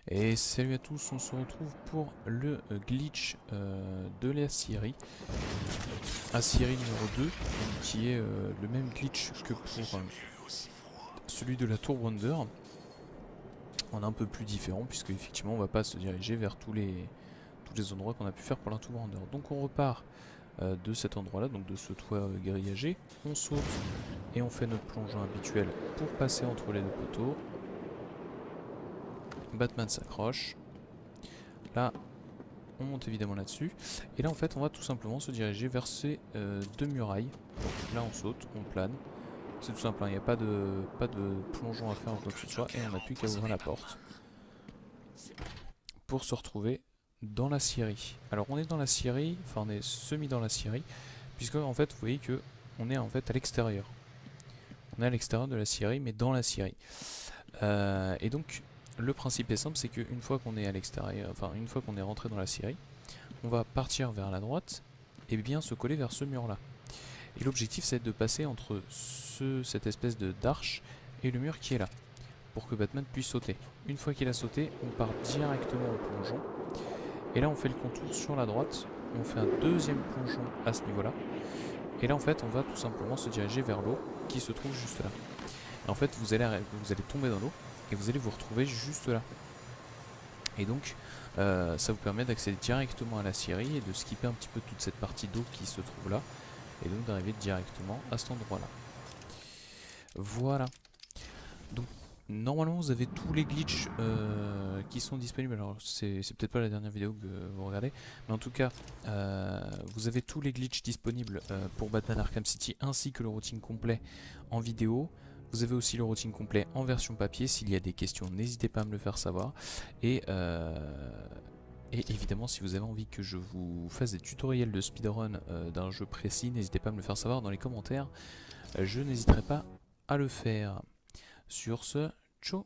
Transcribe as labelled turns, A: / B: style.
A: Et salut à tous, on se retrouve pour le glitch de la Syrie, Syrie numéro 2, qui est le même glitch que pour celui de la Tour Wonder. On est un peu plus différent puisque effectivement on va pas se diriger vers tous les endroits qu'on a pu faire pour la Tour Wonder. Donc on repart de cet endroit là, donc de ce toit grillagé, on saute et on fait notre plongeon habituel pour passer entre les deux poteaux. Batman s'accroche. Là on monte évidemment là-dessus. Et là en fait on va tout simplement se diriger vers ces deux murailles. Donc là on saute, on plane. C'est tout simple, il n'y a pas de plongeon à faire ou quoi que ce soit. Et on n'a plus qu'à ouvrir la porte pour se retrouver dans la scierie. Alors on est dans la scierie, enfin on est semi dans la scierie, puisque en fait vous voyez que on est en fait à l'extérieur. On est à l'extérieur de la scierie, mais dans la scierie. Et donc le principe est simple, c'est qu'une fois qu'on est à l'extérieur, enfin une fois qu'on est rentré dans la scierie, on va partir vers la droite et bien se coller vers ce mur là. Et l'objectif c'est de passer entre cette espèce de d'arche et le mur qui est là, pour que Batman puisse sauter. Une fois qu'il a sauté, on part directement au plongeon. Et là on fait le contour sur la droite, on fait un deuxième plongeon à ce niveau là. Et là en fait on va tout simplement se diriger vers l'eau qui se trouve juste là. Et en fait vous allez tomber dans l'eau et vous allez vous retrouver juste là. Et donc ça vous permet d'accéder directement à la scierie et de skipper un petit peu toute cette partie d'eau qui se trouve là. Et donc d'arriver directement à cet endroit là. Voilà. Donc normalement vous avez tous les glitches qui sont disponibles. Alors c'est peut-être pas la dernière vidéo que vous regardez, mais en tout cas vous avez tous les glitches disponibles pour Batman Arkham City, ainsi que le routing complet en vidéo. Vous avez aussi le routing complet en version papier. S'il y a des questions, n'hésitez pas à me le faire savoir. Et évidemment, si vous avez envie que je vous fasse des tutoriels de speedrun d'un jeu précis, n'hésitez pas à me le faire savoir dans les commentaires. Je n'hésiterai pas à le faire. Sur ce, ciao.